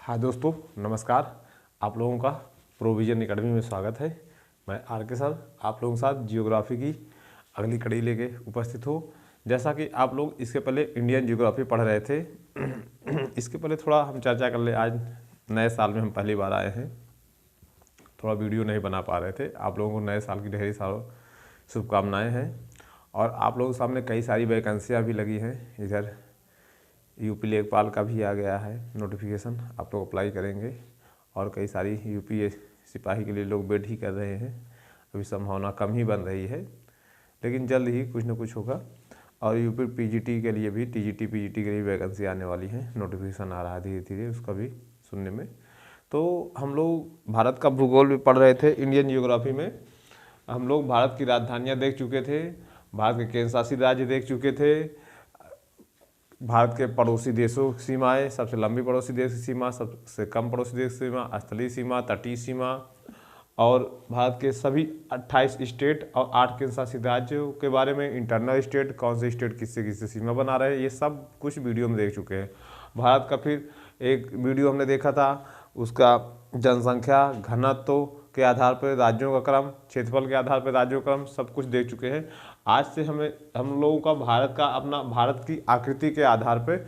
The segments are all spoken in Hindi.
हाँ दोस्तों, नमस्कार। आप लोगों का प्रोविजन एकेडमी में स्वागत है। मैं आर के सर आप लोगों के साथ जियोग्राफी की अगली कड़ी लेके उपस्थित हूँ। जैसा कि आप लोग इसके पहले इंडियन जियोग्राफी पढ़ रहे थे, इसके पहले थोड़ा हम चर्चा कर ले। आज नए साल में हम पहली बार आए हैं, थोड़ा वीडियो नहीं बना पा रहे थे। आप लोगों को नए साल की ढेर सारी शुभकामनाएँ हैं। और आप लोगों के सामने कई सारी वैकेंसियाँ भी लगी हैं। इधर यूपी लेखपाल का भी आ गया है नोटिफिकेशन, आप लोग अप्लाई करेंगे। और कई सारी यूपी सिपाही के लिए लोग वेट ही कर रहे हैं। अभी संभावना कम ही बन रही है, लेकिन जल्द ही कुछ न कुछ होगा। और यूपी पीजीटी के लिए भी, टीजीटी पीजीटी के लिए वैकेंसी आने वाली है, नोटिफिकेशन आ रहा है धीरे धीरे, उसका भी सुनने में। तो हम लोग भारत का भूगोल भी पढ़ रहे थे इंडियन जियोग्राफी में। हम लोग भारत की राजधानियाँ देख चुके थे, भारत के केंद्र शासित राज्य देख चुके थे, भारत के पड़ोसी देशों की सीमाएँ, सबसे लंबी पड़ोसी देश की सीमा, सबसे कम पड़ोसी देश की सीमा, स्थलीय सीमा, तटीय सीमा, और भारत के सभी 28 स्टेट और 8 केंद्र शासित राज्यों के बारे में, इंटरनल स्टेट, कौन से स्टेट किससे किससे सीमा बना रहे हैं, ये सब कुछ वीडियो में देख चुके हैं। भारत का फिर एक वीडियो हमने देखा था, उसका जनसंख्या घनत्व के आधार पर राज्यों का क्रम, क्षेत्रफल के आधार पर राज्यों का क्रम, सब कुछ देख चुके हैं। आज से हम लोगों का भारत की आकृति के आधार पर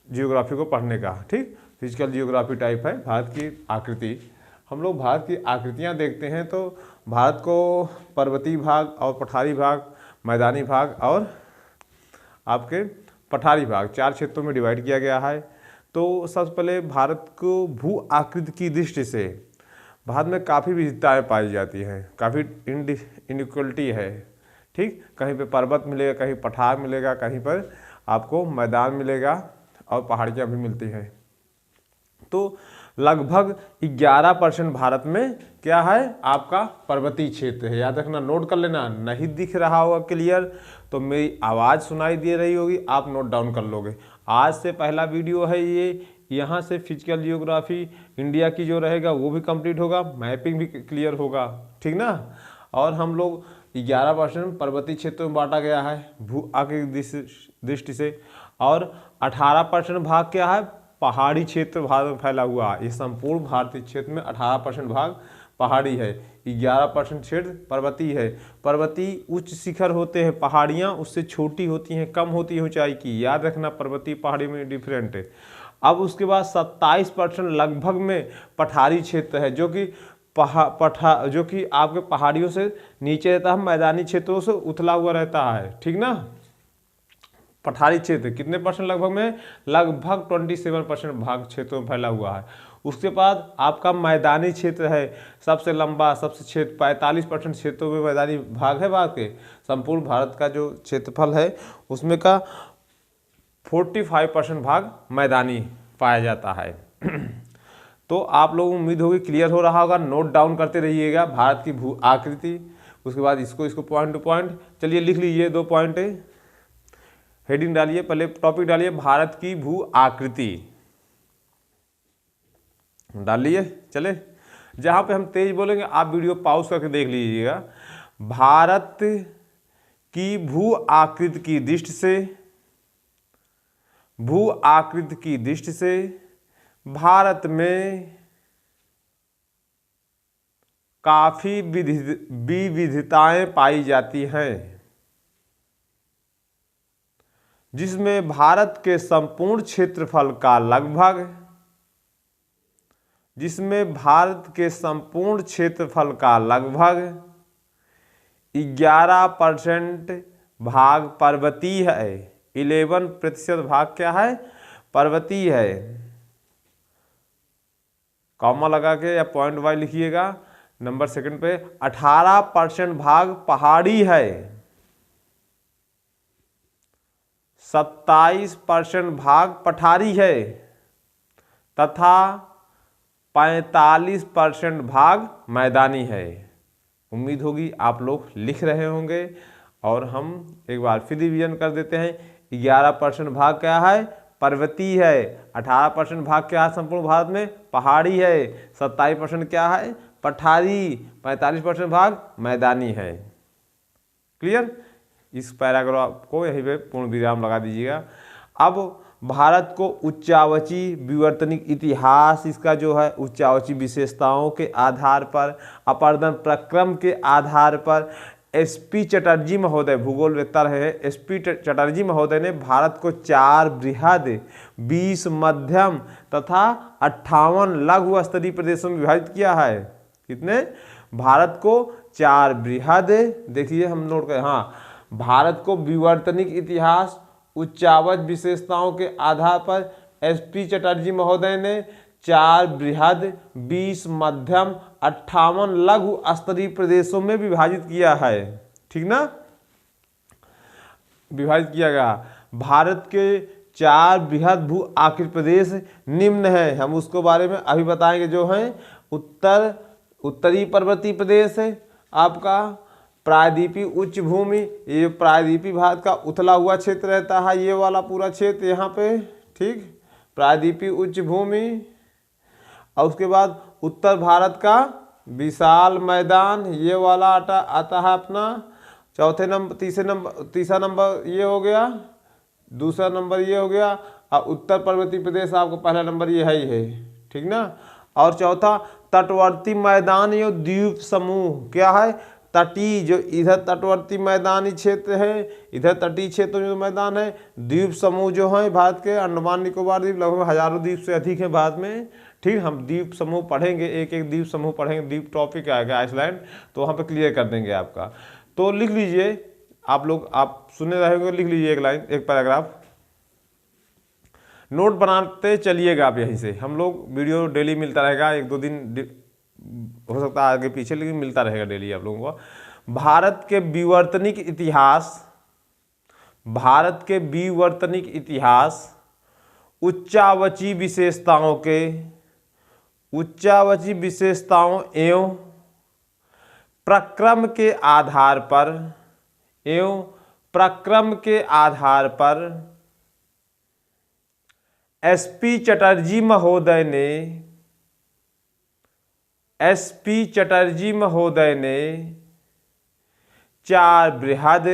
जियोग्राफी को पढ़ने का, ठीक, फिजिकल जियोग्राफी टाइप है भारत की आकृति। हम लोग भारत की आकृतियाँ देखते हैं तो भारत को पर्वतीय भाग और पठारी भाग, मैदानी भाग और आपके पठारी भाग, 4 क्षेत्रों में डिवाइड किया गया है। तो सबसे पहले भारत को भू आकृति की दृष्टि से भारत में काफ़ी विविधताएँ पाई जाती हैं, काफ़ी इनइक्वलिटी है, ठीक। कहीं पे पर्वत मिलेगा, कहीं पठार मिलेगा, कहीं पर आपको मैदान मिलेगा और पहाड़ियाँ भी मिलती हैं। तो लगभग 11% भारत में क्या है, आपका पर्वतीय क्षेत्र है। याद रखना, नोट कर लेना। नहीं दिख रहा होगा क्लियर तो मेरी आवाज़ सुनाई दे रही होगी, आप नोट डाउन कर लोगे। आज से पहला वीडियो है ये, यहाँ से फिजिकल जियोग्राफी इंडिया की जो रहेगा वो भी कंप्लीट होगा, मैपिंग भी क्लियर होगा, ठीक ना। और हम लोग 11% पर्वतीय क्षेत्रों में बांटा गया है भू आकृति दृष्टि से, और 18% भाग क्या है, पहाड़ी क्षेत्र भारत में फैला हुआ है। इस संपूर्ण भारतीय क्षेत्र में 18% भाग पहाड़ी है, 11% क्षेत्र पर्वतीय है। पर्वतीय उच्च शिखर होते हैं, पहाड़ियाँ उससे छोटी होती हैं, कम होती है ऊंचाई की। याद रखना, पर्वतीय पहाड़ी में डिफरेंट है। अब उसके बाद 27% लगभग में पठारी क्षेत्र है, जो कि जो कि आपके पहाड़ियों से नीचे रहता है, मैदानी क्षेत्रों से उथला हुआ रहता है, ठीक ना। पठारी क्षेत्र कितने परसेंट लगभग में, लगभग 27% भाग क्षेत्रों में फैला हुआ है। उसके बाद आपका मैदानी क्षेत्र है, सबसे लंबा, सबसे क्षेत्र 45% क्षेत्रों में मैदानी भाग है। भारत के संपूर्ण भारत का जो क्षेत्रफल है उसमें का 45% भाग मैदानी पाया जाता है। तो आप लोगों को उम्मीद होगी क्लियर हो रहा होगा, नोट डाउन करते रहिएगा भारत की भू आकृति। उसके बाद इसको पॉइंट टू पॉइंट चलिए लिख लीजिए, 2 पॉइंट है, हेडिंग डालिए, पहले टॉपिक डालिए भारत की भू आकृति डालिए। चले, जहां पे हम तेज बोलेंगे आप वीडियो पॉज करके देख लीजिएगा। भारत की भू आकृति की दृष्टि से, भू आकृति की दृष्टि से भारत में काफी विविधताएं पाई जाती हैं, जिसमें भारत के संपूर्ण क्षेत्रफल का लगभग 11% भाग पर्वतीय है। 11% भाग क्या है, पर्वतीय है। कॉमा लगा के या पॉइंट वाइज लिखिएगा, नंबर सेकंड पे। 18% भाग पहाड़ी है, 27% भाग पठारी है, तथा 45% भाग मैदानी है। उम्मीद होगी आप लोग लिख रहे होंगे। और हम एक बार फिर रिवीजन कर देते हैं। 11% भाग क्या है, पर्वतीय है। 18% भाग क्या है, संपूर्ण भारत में पहाड़ी है। 27% क्या है, पठारी। 45% भाग मैदानी है। क्लियर। इस पैराग्राफ को यहीं पे पूर्ण विराम लगा दीजिएगा। अब भारत को उच्चावची विवर्तनिक इतिहास, इसका जो है उच्चावची विशेषताओं के आधार पर, अपर्दन प्रक्रम के आधार पर SP चटर्जी महोदय, भूगोलवेत्ता रहे SP चटर्जी महोदय ने भारत को 4 बृहद, 20 मध्यम तथा 58 लघु स्तरीय प्रदेशों में विभाजित किया है। कितने? भारत को 4 बृहद, देखिए हम नोट करें, हाँ, भारत को विवर्तनिक इतिहास, उच्चावच विशेषताओं के आधार पर SP चटर्जी महोदय ने 4 बृहद, 20 मध्यम, 58 लघु स्तरीय प्रदेशों में विभाजित किया है। ठीक ना, विभाजित किया गया। भारत के 4 बृहद भू आकृति प्रदेश निम्न है, हम उसको बारे में अभी बताएंगे। जो है उत्तरी पर्वतीय प्रदेश है आपका, प्रायद्वीपीय उच्च भूमि, ये प्रायद्वीपीय भारत का उथला हुआ क्षेत्र रहता है, ये वाला पूरा क्षेत्र यहाँ पे, ठीक, प्रायद्वीपीय उच्च भूमि। और उसके बाद उत्तर भारत का विशाल मैदान, ये वाला आता है अपना। चौथे नंबर, तीसरा नंबर ये हो गया, दूसरा नंबर ये हो गया, और उत्तर पर्वतीय प्रदेश आपको पहला नंबर ये है ही है। ठीक ना, और चौथा तटवर्ती मैदान, ये द्वीप समूह क्या है, तटीय, जो इधर तटवर्ती मैदानी क्षेत्र है, इधर तटीय क्षेत्र में मैदान है। द्वीप समूह जो है भारत के, अंडमान निकोबार द्वीप, लगभग हजारों द्वीप से अधिक है भारत में। ठीक, हम द्वीप समूह पढ़ेंगे, एक एक द्वीप समूह पढ़ेंगे, द्वीप टॉपिक आएगा आइसलैंड, तो वहाँ पे क्लियर कर देंगे आपका। तो लिख लीजिए आप लोग, आप सुने रहेंगे, लिख लीजिए एक लाइन, एक पैराग्राफ, नोट बनाते चलिएगा आप यहीं से। हम लोग वीडियो डेली मिलता रहेगा, 1-2 दिन हो सकता है आगे पीछे, लेकिन मिलता रहेगा डेली आप लोगों को। भारत के विवर्तनिक इतिहास, भारत के विवर्तनिक इतिहास उच्चावची विशेषताओं के, उच्चावची विशेषताओं एवं प्रक्रम के आधार पर, एवं प्रक्रम के आधार पर SP चटर्जी महोदय ने, SP चटर्जी महोदय ने 4 बृहद,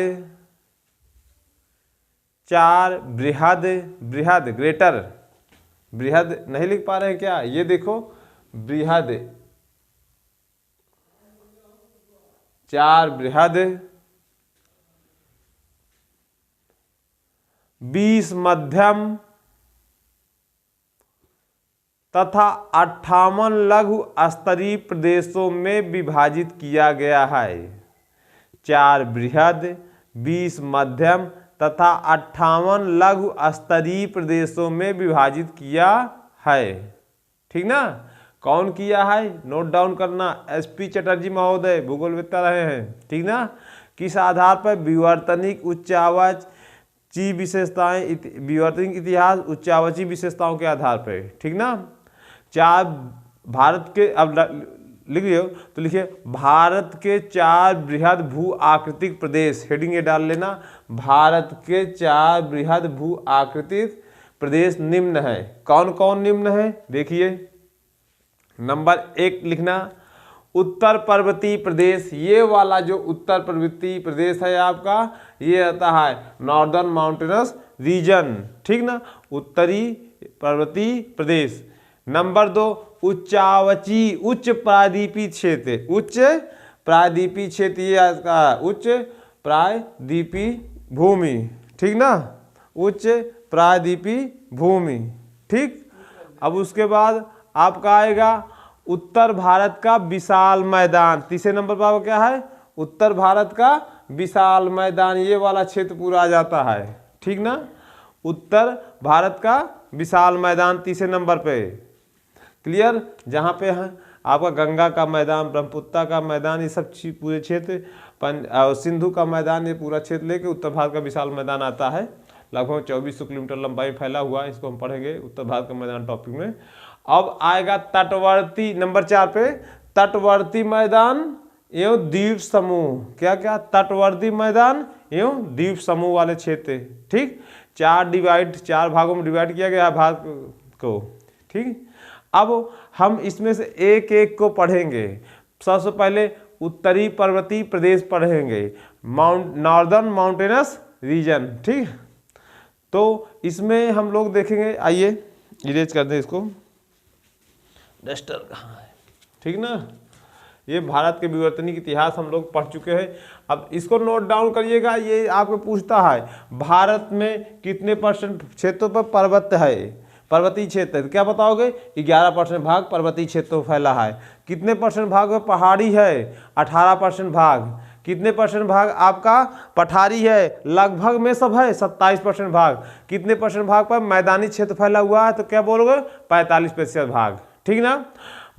बृहद ग्रेटर, बृहद नहीं लिख पा रहे हैं क्या, ये देखो बृहद, 4 बृहद, 20 मध्यम तथा 58 लघु स्तरीय प्रदेशों में विभाजित किया गया है। 4 बृहद, 20 मध्यम तथा 58 लघु स्तरीय प्रदेशों में विभाजित किया है। ठीक ना, कौन किया है, नोट डाउन करना, SP चटर्जी महोदय, भूगोलवेत्ता रहे हैं। ठीक ना, किस आधार पर, विवर्तनिक उच्चावची विशेषताएं, विवर्तनिक इतिहास उच्चावची विशेषताओं के आधार पर। ठीक ना, 4 भारत के, अब लिख लियो तो लिखिए, भारत के 4 बृहद भू आकृतिक प्रदेश, हेडिंग ये डाल लेना, भारत के 4 बृहद भू आकृतिक प्रदेश निम्न है। कौन कौन निम्न है, देखिए, नंबर 1 लिखना, उत्तर पर्वतीय प्रदेश, ये वाला जो उत्तर पर्वतीय प्रदेश है आपका, ये आता है नॉर्दर्न माउंटेनस रीजन। ठीक ना, उत्तरी पर्वतीय प्रदेश। नंबर 2 उच्चावची, उच्च प्रायद्वीपीय क्षेत्र, उच्च प्रायद्वीपीय क्षेत्र, ये आपका उच्च प्रायद्वीपीय भूमि। ठीक ना, उच्च प्रायद्वीपीय भूमि। ठीक, अब उसके बाद आपका आएगा उत्तर भारत का विशाल मैदान, तीसरे नंबर पर क्या है, उत्तर भारत का विशाल मैदान, ये वाला क्षेत्र पूरा आ जाता है। ठीक ना, उत्तर भारत का विशाल मैदान तीसरे नंबर पे, क्लियर, जहाँ पे है आपका गंगा का मैदान, ब्रह्मपुत्र का मैदान, ये सब पूरे क्षेत्र, सिंधु का मैदान, ये पूरा क्षेत्र लेके उत्तर भारत का विशाल मैदान आता है, लगभग 2400 किलोमीटर लंबाई फैला हुआ है। इसको हम पढ़ेंगे उत्तर भारत का मैदान टॉपिक में। अब आएगा तटवर्ती, नंबर 4 पे, तटवर्ती मैदान एवं द्वीप समूह, क्या क्या, तटवर्ती मैदान एवं द्वीप समूह वाले क्षेत्र। ठीक, 4 भागों में डिवाइड किया गया है भारत को। ठीक, अब हम इसमें से एक एक को पढ़ेंगे। सबसे पहले उत्तरी पर्वतीय प्रदेश पढ़ेंगे, नॉर्दर्न माउंटेनस रीजन। ठीक, तो तो इसमें हम लोग देखेंगे, आइए इरेज कर दें इसको, डस्टर कहाँ है, ठीक ना। ये भारत के विवर्तनिक इतिहास हम लोग पढ़ चुके हैं। अब इसको नोट डाउन करिएगा, ये आपको पूछता है भारत में कितने % क्षेत्रों पर पर्वत है, पर्वतीय क्षेत्र है, क्या बताओगे? 11% भाग पर्वतीय क्षेत्रों में फैला है। कितने % भाग में पहाड़ी है? 18% भाग। कितने % भाग आपका पठारी है? लगभग में सब है 27% भाग। कितने % भाग पर मैदानी क्षेत्र फैला हुआ है? तो क्या बोलोगे? 45% भाग, ठीक ना।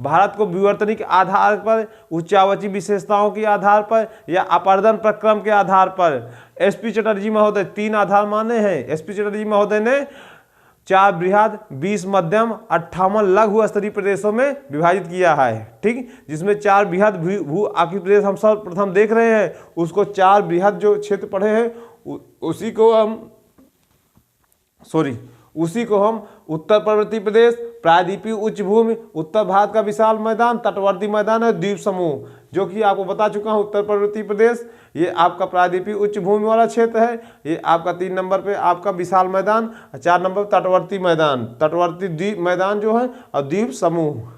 भारत को विवर्तनिक आधार पर, उच्चावची विशेषताओं के आधार पर या अपर्दन प्रक्रम के आधार पर एसपी चटर्जी महोदय 3 आधार माने हैं। एसपी चटर्जी महोदय ने 4 बृहद, 20 मध्यम, 58 लघु स्तरीय प्रदेशों में विभाजित किया है, ठीक। जिसमें 4 बृहद भू आकृति प्रदेश हम सर्वप्रथम देख रहे हैं, उसको 4 बृहद जो क्षेत्र पढ़े हैं उसी को हम उत्तर पर्वतीय प्रदेश, प्रायद्वीपीय उच्च भूमि, उत्तर भारत का विशाल मैदान, तटवर्ती मैदान है, द्वीप समूह, जो कि आपको बता चुका हूं। उत्तर पर्वतीय प्रदेश ये आपका प्रायद्वीपीय उच्च भूमि वाला क्षेत्र है, ये आपका 3 नंबर पे आपका विशाल मैदान, 4 नंबर तटवर्ती मैदान, तटवर्ती द्वीप मैदान जो है, और द्वीप समूह,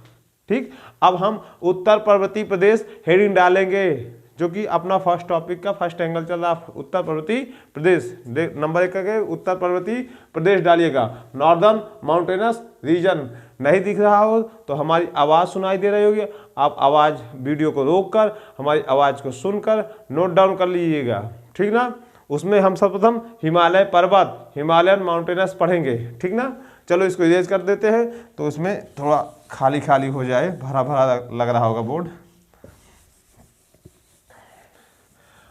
ठीक। अब हम उत्तर पर्वतीय प्रदेश हेडिंग डालेंगे, जो कि अपना फर्स्ट टॉपिक का फर्स्ट एंगल चल रहा है, उत्तर पर्वतीय प्रदेश। नंबर 1 करके उत्तर पर्वतीय प्रदेश डालिएगा। नॉर्दर्न माउंटेनस रीजन नहीं दिख रहा हो तो हमारी आवाज़ सुनाई दे रही होगी, आप आवाज़ वीडियो को रोककर हमारी आवाज़ को सुनकर नोट डाउन कर लीजिएगा, ठीक ना। उसमें हम सर्वप्रथम हिमालय पर्वत, हिमालयन माउंटेनस पढ़ेंगे, ठीक ना। चलो इसको इरेज कर देते हैं, तो इसमें थोड़ा खाली खाली हो जाए, भरा भरा लग रहा होगा बोर्ड।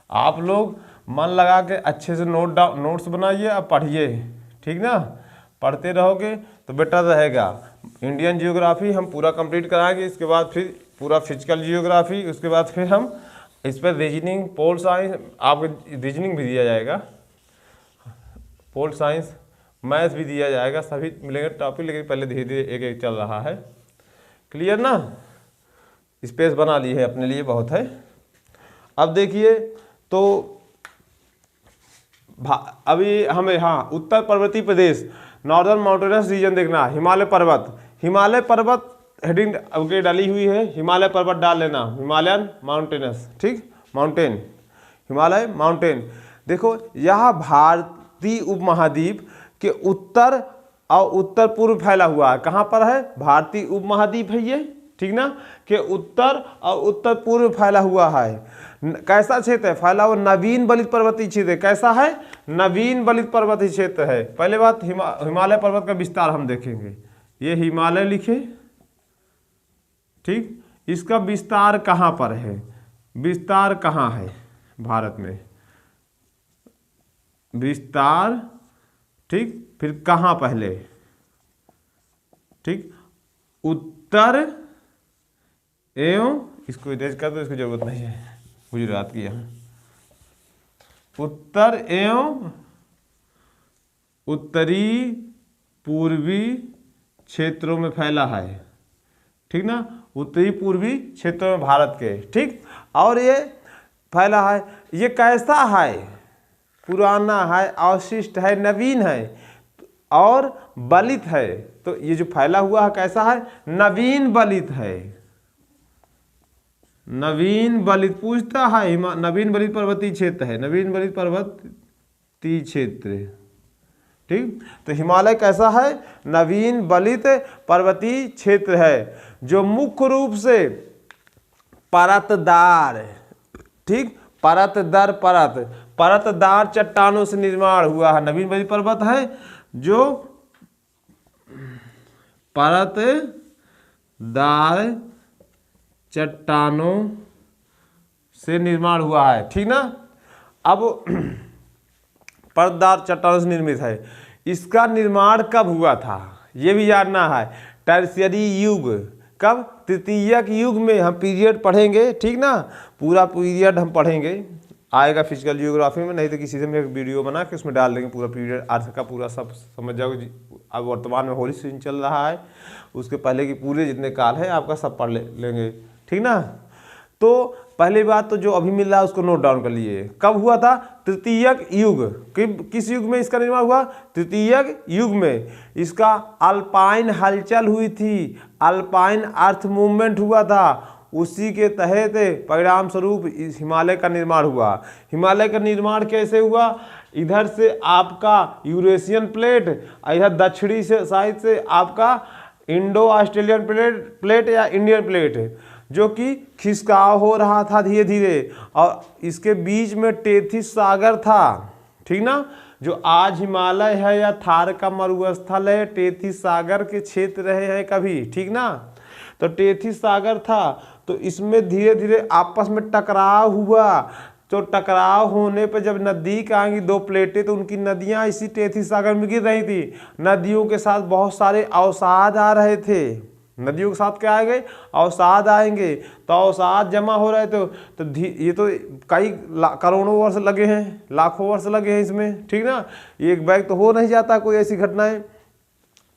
आप लोग मन लगा के अच्छे से नोट्स बनाइए और पढ़िए, ठीक ना। पढ़ते रहोगे तो बेटर रहेगा। इंडियन जियोग्राफी हम पूरा कंप्लीट कराएंगे, इसके बाद फिर पूरा फिजिकल जियोग्राफी, उसके बाद फिर हम इस पर रीजनिंग, पोल साइंस, आपको रीजनिंग भी दिया जाएगा, पोल साइंस, मैथ भी दिया जाएगा, सभी मिलेंगे टॉपिक, लेकिन पहले धीरे धीरे एक एक चल रहा है। क्लियर ना। स्पेस बना ली है अपने लिए, बहुत है। अब देखिए तो अभी हमें, हाँ, उत्तर पर्वतीय प्रदेश, नॉर्दर्न माउंटेनस रीजन देखना, हिमालय पर्वत, हिमालय पर्वत हेडिंग आगे डाली हुई है, हिमालय पर्वत डाल लेना, हिमालयन माउंटेनस, ठीक, माउंटेन, हिमालय माउंटेन। देखो यह भारतीय उपमहाद्वीप के उत्तर और उत्तर पूर्व फैला हुआ है। कहाँ पर है? भारतीय उपमहाद्वीप है ये, ठीक ना, के उत्तर और उत्तर पूर्व फैला हुआ है। कैसा क्षेत्र है? फैला हुआ नवीन बलित पर्वतीय क्षेत्र है। कैसा है? नवीन बलित पर्वतीय क्षेत्र है। पहले बात हिमालय पर्वत का विस्तार हम देखेंगे। ये हिमालय लिखे, ठीक, इसका विस्तार कहाँ पर है? विस्तार कहाँ है भारत में? विस्तार, ठीक, फिर कहाँ पहले, ठीक, उत्तर एवं, इसको इरेज कर दो, इसकी जरूरत नहीं है, गुजरात की यहाँ, उत्तर एवं उत्तरी पूर्वी क्षेत्रों में फैला है, ठीक ना, उत्तरी पूर्वी क्षेत्रों में भारत के, ठीक। और ये फैला है, ये कैसा है? पुराना है, अवशिष्ट है, नवीन है और बलित है। तो ये जो फैला हुआ है कैसा है? नवीन बलित है। नवीन बलित पूछता है, नवीन बलित पर्वतीय क्षेत्र है, नवीन बलित पर्वतीय क्षेत्र, ठीक। तो हिमालय कैसा है? नवीन बलित पर्वतीय क्षेत्र है, जो मुख्य रूप से परतदार, ठीक, परतदार चट्टानों से निर्माण हुआ है। नवीन बलित पर्वत है जो परतदार चट्टानों से निर्माण हुआ है, ठीक ना। अब परतदार चट्टानों से निर्मित है। इसका निर्माण कब हुआ था ये भी जानना है। टर्शियरी युग, कब? तृतीयक युग में हम पीरियड पढ़ेंगे, ठीक ना, पूरा पीरियड हम पढ़ेंगे, आएगा फिजिकल जियोग्राफी में, नहीं तो किसी से मैं एक वीडियो बना के उसमें डाल देंगे, पूरा पीरियड अर्थ का पूरा सब समझ जाओगे। अब वर्तमान में होली सीजन चल रहा है, उसके पहले की पूरे जितने काल है आपका सब पढ़ लेंगे, ठीक ना। तो पहली बात तो जो अभी मिल रहा है उसको नोट डाउन कर लिए। कब हुआ था? तृतीयक युग। किस युग में इसका निर्माण हुआ? तृतीयक युग में इसका अल्पाइन हलचल हुई थी, अल्पाइन अर्थ मूवमेंट हुआ था। उसी के तहत परिणाम स्वरूप इस हिमालय का निर्माण हुआ। हिमालय का निर्माण कैसे हुआ? इधर से आपका यूरेशियन प्लेट, इधर दक्षिणी से साइड से आपका इंडो ऑस्ट्रेलियन प्लेट या इंडियन प्लेट, जो कि खिसकाव हो रहा था धीरे धीरे, और इसके बीच में टेथिस सागर था। ठीक ना? जो आज हिमालय है या थार का मरुस्थल है, टेथिस सागर के क्षेत्र रहे हैं कभी। ठीक ना? तो टेथिस सागर था, तो इसमें धीरे धीरे आपस में टकराव हुआ। तो टकराव होने पर जब नज़दीक आएंगी दो प्लेटें, तो उनकी नदियां इसी टेथिस सागर में गिर रही थी। नदियों के साथ बहुत सारे अवसाद आ रहे थे। नदियों के साथ क्या आएंगे? अवसाद आएंगे। तो अवसाद जमा हो रहे थे, तो ये तो कई करोड़ों वर्ष लगे हैं, लाखों वर्ष लगे हैं इसमें। ठीक ना? एक बैग तो हो नहीं जाता कोई ऐसी घटनाएं।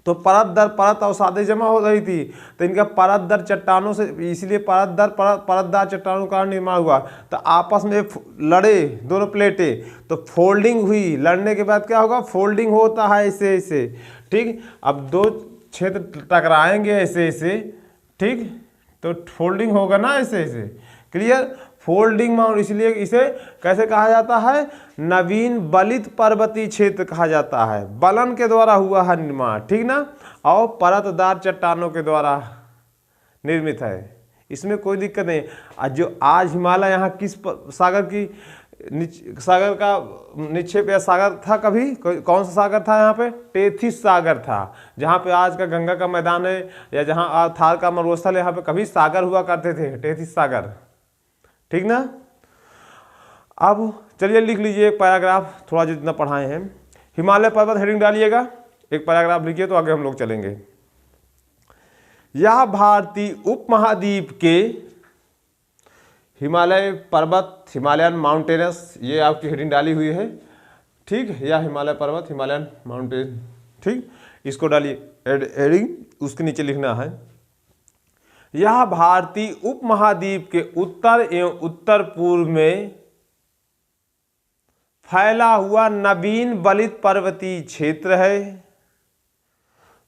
तो परत दर परत अवसादें जमा हो रही थी, तो इनका परत दर चट्टानों से, इसलिए परतदार चट्टानों का निर्माण हुआ। तो आपस में लड़े दोनों प्लेटें, तो फोल्डिंग हुई। लड़ने के बाद क्या होगा? फोल्डिंग होता है ऐसे ऐसे। ठीक, अब दो क्षेत्र टकराएंगे ऐसे ऐसे। ठीक, तो फोल्डिंग होगा ना ऐसे ऐसे। क्लियर? फोल्डिंग माउंट, इसलिए इसे कैसे कहा जाता है? नवीन बलित पर्वतीय क्षेत्र कहा जाता है। बलन के द्वारा हुआ है निर्माण। ठीक ना? और परतदार चट्टानों के द्वारा निर्मित है, इसमें कोई दिक्कत नहीं। जो आज हिमालय यहाँ किस सागर की सागर का निक्षेप या सागर था कभी? कौन सा सागर था यहाँ पे? टेथिस सागर था, जहाँ पे आज का गंगा का मैदान है या जहाँ थार का मरुस्थल है, यहाँ पे कभी सागर हुआ करते थे, टेथिस सागर। ठीक ना? अब चलिए लिख लीजिए एक पैराग्राफ, थोड़ा जितना पढ़ाए हैं। हिमालय पर्वत हेडिंग डालिएगा, एक पैराग्राफ लिखिए तो आगे हम लोग चलेंगे। यह भारतीय उपमहाद्वीप के हिमालय पर्वत, हिमालयन माउंटेनस, ये आपकी हेडिंग डाली हुई है। ठीक, यह हिमालय पर्वत, हिमालयन माउंटेन। ठीक, इसको डालिए हेडिंग, उसके नीचे लिखना है यह भारतीय उपमहाद्वीप के उत्तर एवं उत्तर पूर्व में फैला हुआ नवीन बलित पर्वतीय क्षेत्र है,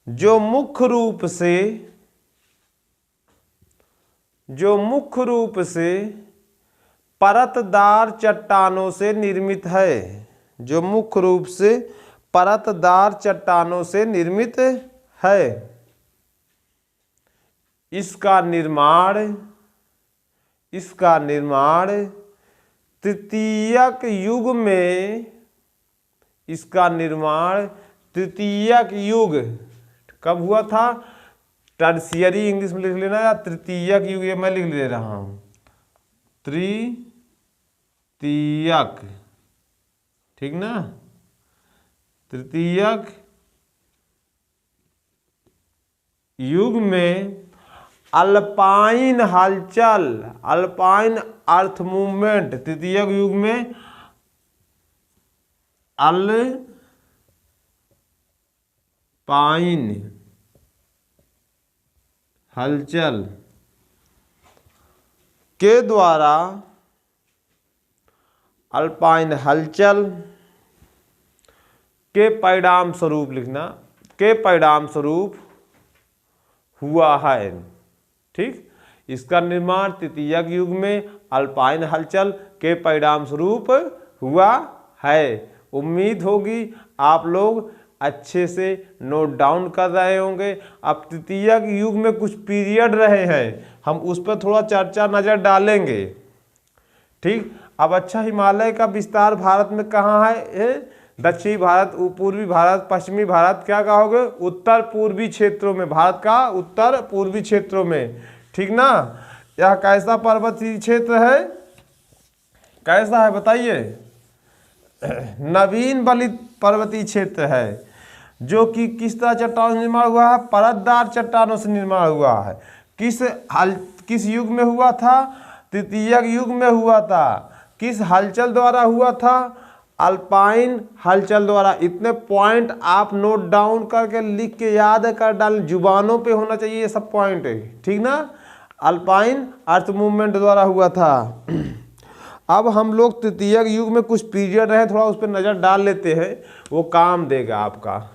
जो मुख्य रूप से परतदार चट्टानों से निर्मित है। जो मुख्य रूप से परतदार चट्टानों से निर्मित है। इसका निर्माण तृतीयक युग कब हुआ था? टर्शियरी इंग्लिश में लिख लेना, या तृतीयक युग, ये मैं लिख ले रहा हूं, तृतीयक। ठीक ना? तृतीयक युग में अल्पाइन हलचल, अल्पाइन अर्थ मूवमेंट, तृतीयक युग में अल्पाइन हलचल के द्वारा, अल्पाइन हलचल के परिणाम स्वरूप लिखना, के परिणाम स्वरूप हुआ है। ठीक, इसका निर्माण तृतीयक युग में अल्पाइन हलचल के परिणाम स्वरूप हुआ है। उम्मीद होगी आप लोग अच्छे से नोट डाउन कर रहे होंगे। अब तृतीयक युग में कुछ पीरियड रहे हैं, हम उस पर थोड़ा चर्चा नजर डालेंगे। ठीक, अब अच्छा, हिमालय का विस्तार भारत में कहाँ है? दक्षिणी भारत, पूर्वी भारत, पश्चिमी भारत, क्या कहोगे? उत्तर पूर्वी क्षेत्रों में, भारत का उत्तर पूर्वी क्षेत्रों में। ठीक ना? यह कैसा पर्वतीय क्षेत्र है? कैसा है बताइए? नवीन बलित पर्वतीय क्षेत्र है, जो कि किस तरह चट्टानों से निर्माण हुआ है? परतदार चट्टानों से निर्माण हुआ है। किस युग में हुआ था? तृतीयक युग में हुआ था। किस हलचल द्वारा हुआ था? अल्पाइन हलचल द्वारा। इतने पॉइंट आप नोट डाउन करके लिख के याद कर डाल, जुबानों पे होना चाहिए ये सब पॉइंट है। ठीक ना? अल्पाइन अर्थ मूवमेंट द्वारा हुआ था। अब हम लोग तृतीयक युग में कुछ पीरियड रहे, थोड़ा उस पर नज़र डाल लेते हैं, वो काम देगा आपका।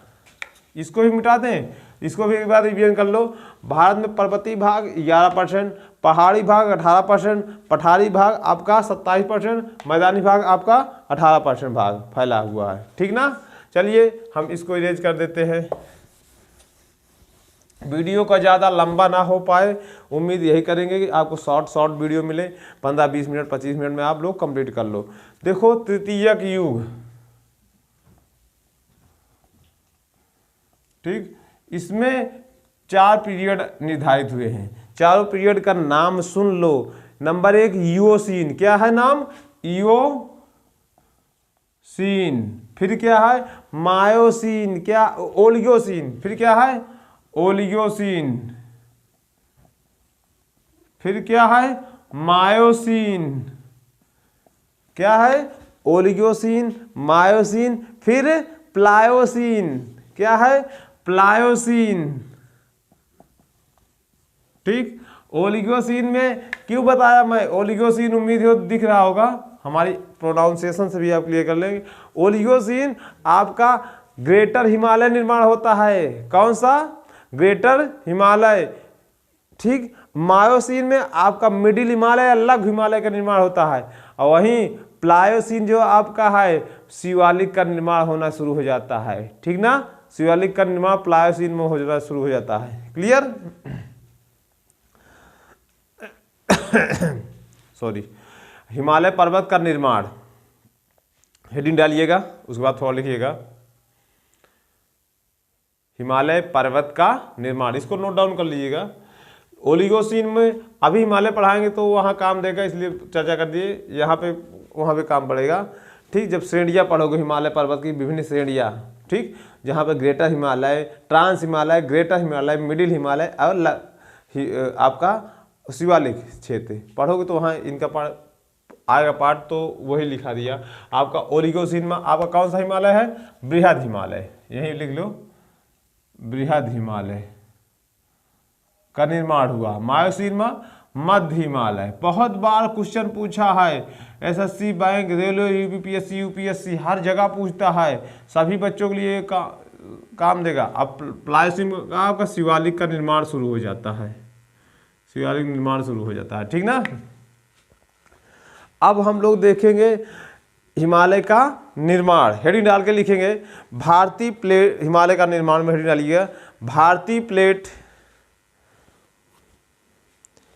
इसको भी मिटा दें, इसको भी एक बार रिवीजन कर लो। भारत में पर्वतीय भाग 11%, पहाड़ी भाग 18%, पठारी भाग आपका 27%, मैदानी भाग आपका 18% भाग फैला हुआ है, ठीक ना। चलिए हम इसको इरेज कर देते हैं। वीडियो का ज़्यादा लंबा ना हो पाए, उम्मीद यही करेंगे कि आपको शॉर्ट वीडियो मिले, 15-20 मिनट 25 मिनट में आप लोग कंप्लीट कर लो। देखो तृतीयक युग, ठीक, इसमें 4 पीरियड निर्धारित हुए हैं। चारों पीरियड का नाम सुन लो। नंबर 1 इओसीन, क्या है नाम? इओसीन। फिर क्या है? मायोसीन, क्या? ओलिगोसीन। फिर क्या है? ओलिगोसीन। फिर क्या है? मायोसीन। क्या है? Oligocene, Miocene. फिर प्लायोसीन, क्या है? प्लायोसीन, ठीक। ओलिगोसीन में क्यों बताया मैं ओलिगोसीन, उम्मीद हो दिख रहा होगा, हमारी प्रोनाउंसिएशन से भी आप क्लियर कर लेंगे। ओलिगोसीन आपका ग्रेटर हिमालय निर्माण होता है। कौन सा? ग्रेटर हिमालय, ठीक। मायोसीन में आपका मिडिल हिमालय या लघु हिमालय का निर्माण होता है, और वहीं प्लायोसीन जो आपका है शिवालिक का निर्माण होना शुरू हो जाता है, ठीक ना। शिवालिक का निर्माण प्लायोसीन में होना शुरू हो जाता है। क्लियर? सॉरी। हिमालय पर्वत का निर्माण, हेडिंग डालिएगा, उसके बाद थोड़ा लिखिएगा। हिमालय पर्वत का निर्माण, इसको नोट डाउन कर लीजिएगा। ओलिगोसीन में अभी हिमालय पढ़ाएंगे तो वहाँ काम देगा, इसलिए चर्चा कर दिए। यहाँ पे वहाँ पे काम पड़ेगा, ठीक। जब श्रेणियाँ पढ़ोगे हिमालय पर्वत की विभिन्न श्रेणियाँ, ठीक, जहाँ पे Greater Himalaya, trans Himalaya, greater Himalaya, middle Himalaya और आपका शिवालिक क्षेत्र पढ़ोगे तो वहाँ इनका आएगा पार्ट, तो वही लिखा दिया आपका। ओलिगोसीन में आपका कौन सा हिमालय है? बृहद हिमालय, यही लिख लो, बृहद हिमालय का निर्माण हुआ। मायोसीन में मध्य हिमालय। बहुत बार क्वेश्चन पूछा है, एसएससी, बैंक, रेलवे, यूपीएससी हर जगह पूछता है, सभी बच्चों के लिए काम देगा। अब प्लायोसीन का आपका शिवालिक का निर्माण शुरू हो जाता है, शिवालिक निर्माण शुरू हो जाता है, ठीक ना। अब हम लोग देखेंगे हिमालय का निर्माण, हेडिंग डाल के लिखेंगे भारतीय प्लेट। हिमालय का निर्माण में हेडिंग डालिएगा भारतीय प्लेट।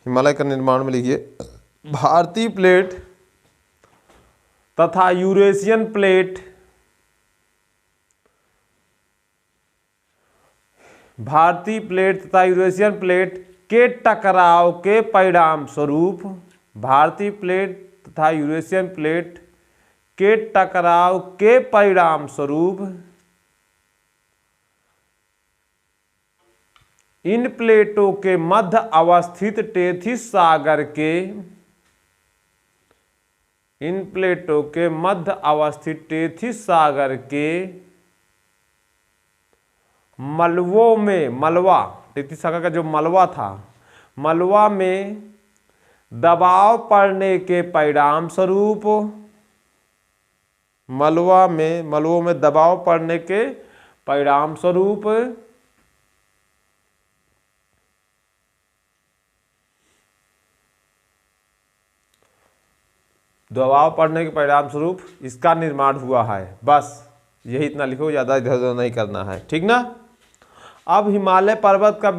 हिमालय का निर्माण में लिखिए भारतीय प्लेट तथा यूरेशियन प्लेट, भारतीय प्लेट तथा यूरेशियन प्लेट के टकराव के परिणाम स्वरूप, भारतीय प्लेट तथा यूरेशियन प्लेट के टकराव के परिणाम स्वरूप इन प्लेटों के मध्य अवस्थित टेथिस सागर के, इन प्लेटों के मध्य अवस्थित टेथिस सागर के मलवों में, मलवा, टेथिस सागर का जो मलवा था, मलवा में दबाव पड़ने के परिणाम स्वरूप, मलवों में दबाव पड़ने के परिणाम स्वरूप इसका निर्माण हुआ है। बस यही इतना लिखो, ज़्यादा इधर उधर नहीं करना है, ठीक ना। अब हिमालय पर्वत का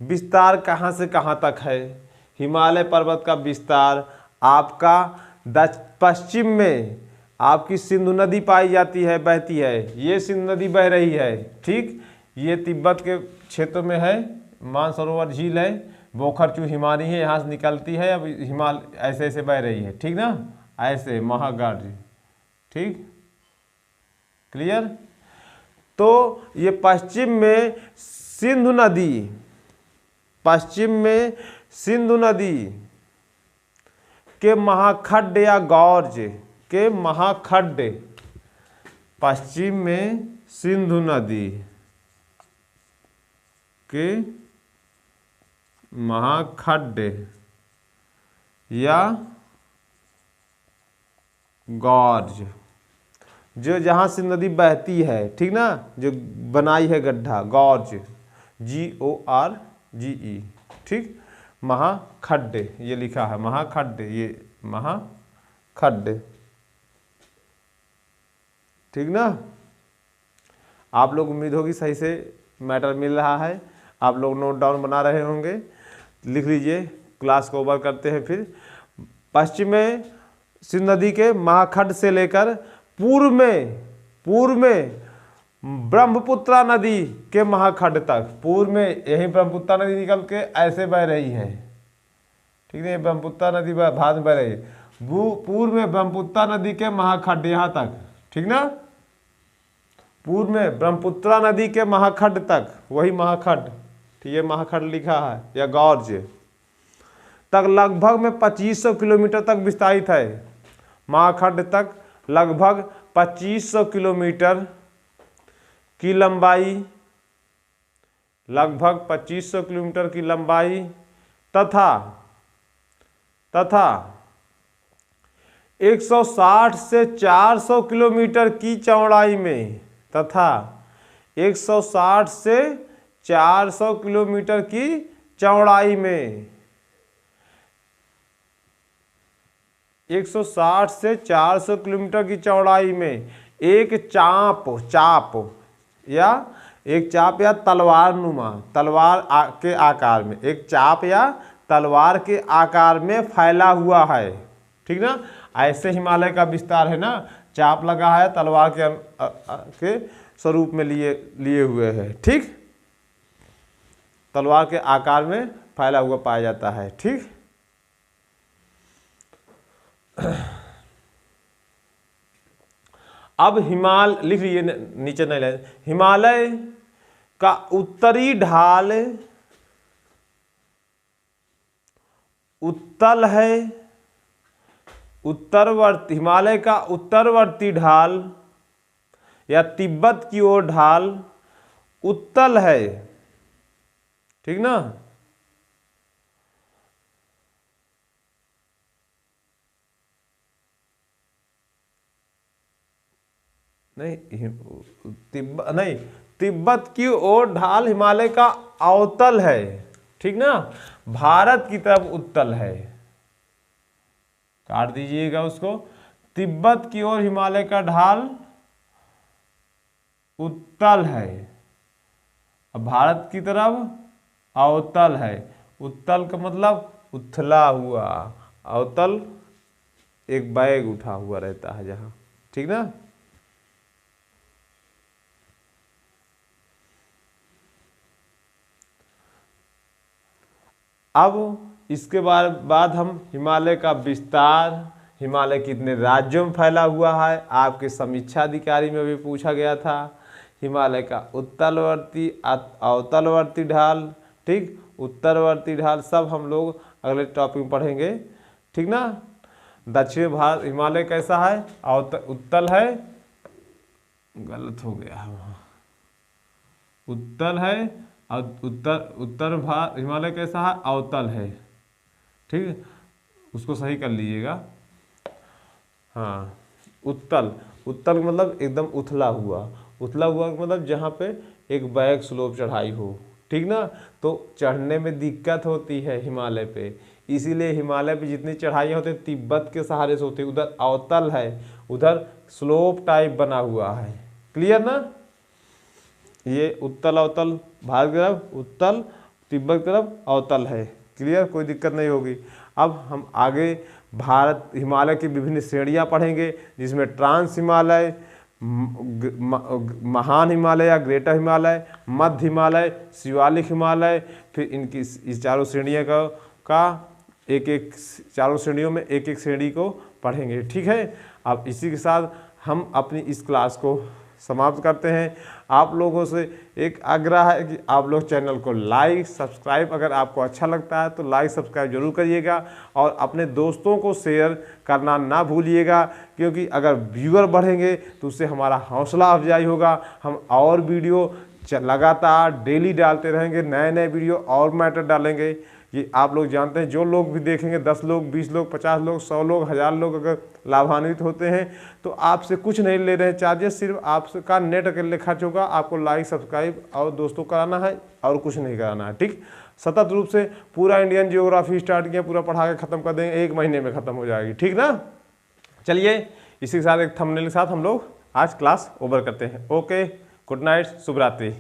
विस्तार कहाँ से कहाँ तक है? हिमालय पर्वत का विस्तार आपका पश्चिम में आपकी सिंधु नदी पाई जाती है, बहती है, ये सिंधु नदी बह रही है, ठीक। ये तिब्बत के क्षेत्र में है, मानसरोवर झील है, बोखरचू हिमानी है, यहाँ से निकलती है, अब हिमालय ऐसे ऐसे बह रही है, ठीक ना, ऐसे महागाढ़, ठीक। क्लियर? तो ये पश्चिम में सिंधु नदी के महाखड्ड या गौर्ज के महाखड्ड, पश्चिम में सिंधु नदी के महाखड्ड या गॉर्ज, जो जहाँ से नदी बहती है, ठीक ना, जो बनाई है गड्ढा, गॉर्ज, GORGE, ठीक। महाखड्ड ये लिखा है, महाखड्ड, ये महाखड्ड, ठीक ना। आप लोग उम्मीद होगी सही से मैटर मिल रहा है, आप लोग नोट डाउन बना रहे होंगे, लिख लीजिए। क्लास को ओवर करते हैं फिर। पश्चिम में सिंधु नदी के महाखड्ड से लेकर पूर्व में ब्रह्मपुत्रा नदी के महाखड्ड तक, पूर्व में यही ब्रह्मपुत्रा नदी निकल के ऐसे बह रही है, ठीक है, ब्रह्मपुत्रा नदी भारत में बह रही है, पूर्व में ब्रह्मपुत्रा नदी के महाखड्ड यहाँ तक, ठीक ना, पूर्व में ब्रह्मपुत्रा नदी के महाखड्ड तक, वही महाखड्ड, ठीक है, महाखड्ड लिखा है या गॉर्ज तक लगभग में 2500 किलोमीटर तक विस्तारित है। महाखड्ड तक लगभग 2500 किलोमीटर की लंबाई, लगभग 2500 किलोमीटर की लंबाई तथा 160 से 400 किलोमीटर की चौड़ाई में, तथा 160 से 400 किलोमीटर की चौड़ाई में, 160 से 400 किलोमीटर की चौड़ाई में एक चाप या तलवार नुमा, के आकार में, एक चाप या तलवार के आकार में फैला हुआ है, ठीक ना। ऐसे हिमालय का विस्तार है ना, चाप लगा है, तलवार के स्वरूप में लिए हुए है, ठीक, तलवार के आकार में फैला हुआ पाया जाता है, ठीक। अब लिख लीजिए नीचे नहीं ले, हिमालय का उत्तरी ढाल उत्तल है, हिमालय का उत्तरवर्ती ढाल या तिब्बत की ओर ढाल उत्तल है, ठीक ना। तिब्बत की ओर ढाल हिमालय का अवतल है, ठीक ना, भारत की तरफ उत्तल है, काट दीजिएगा उसको। तिब्बत की ओर हिमालय का ढाल उत्तल है, अब भारत की तरफ अवतल है। उत्तल का मतलब उथला हुआ, अवतल एक बैग उठा हुआ रहता है जहां, ठीक ना। अब इसके बाद हम हिमालय का विस्तार, हिमालय कितने राज्यों में फैला हुआ है, आपके समीक्षा अधिकारी में भी पूछा गया था। हिमालय का उत्तरवर्ती अवतलवर्ती ढाल, ठीक, उत्तरवर्ती ढाल सब हम लोग अगले टॉपिक में पढ़ेंगे, ठीक ना। दक्षिण भारत हिमालय कैसा है, उत्तल है, गलत हो गया है, उत्तल है, और उत्तर भारत हिमालय कैसा है, अवतल है, ठीक, उसको सही कर लीजिएगा। हाँ, उत्तल मतलब एकदम उथला हुआ मतलब जहाँ पे एक बैग स्लोप चढ़ाई हो, ठीक ना। तो चढ़ने में दिक्कत होती है हिमालय पे, इसीलिए हिमालय पे जितनी चढ़ाइयाँ होती हैं तिब्बत के सहारे से होती है। उधर अवतल है, उधर स्लोप टाइप बना हुआ है, क्लियर ना। ये उत्तल अवतल, भारत की तरफ उत्तल, तिब्बत की तरफ अवतल है, क्लियर, कोई दिक्कत नहीं होगी। अब हम आगे भारत हिमालय की विभिन्न श्रेणियां पढ़ेंगे, जिसमें ट्रांस हिमालय, महान हिमालय या ग्रेटर हिमालय, मध्य हिमालय, शिवालिक हिमालय, फिर इनकी इस चारों श्रेणियों का चारों श्रेणियों में एक एक श्रेणी को पढ़ेंगे, ठीक है। अब इसी के साथ हम अपनी इस क्लास को समाप्त करते हैं। आप लोगों से एक आग्रह है कि आप लोग चैनल को लाइक सब्सक्राइब, अगर आपको अच्छा लगता है तो लाइक सब्सक्राइब जरूर करिएगा, और अपने दोस्तों को शेयर करना ना भूलिएगा, क्योंकि अगर व्यूअर बढ़ेंगे तो उससे हमारा हौसला अफजाई होगा। हम और वीडियो लगातार डेली डालते रहेंगे, नए वीडियो और मैटर डालेंगे, ये आप लोग जानते हैं, जो लोग भी देखेंगे 10 लोग, 20 लोग, 50 लोग, 100 लोग, 1000 लोग अगर लाभान्वित होते हैं तो आपसे कुछ नहीं ले रहे हैं चार्जेस, सिर्फ आपका नेट अकेले खर्च होगा। आपको लाइक, सब्सक्राइब और दोस्तों कराना है और कुछ नहीं कराना है। ठीक, सतत रूप से पूरा इंडियन जियोग्राफी स्टार्ट किया, पूरा पढ़ा के खत्म कर देंगे, 1 महीने में खत्म हो जाएगी। ठीक ना। चलिए इसी के साथ एक थंबनेल के साथ हम लोग आज क्लास ओवर करते हैं। ओके, गुड नाइट, शुभ रात्रि।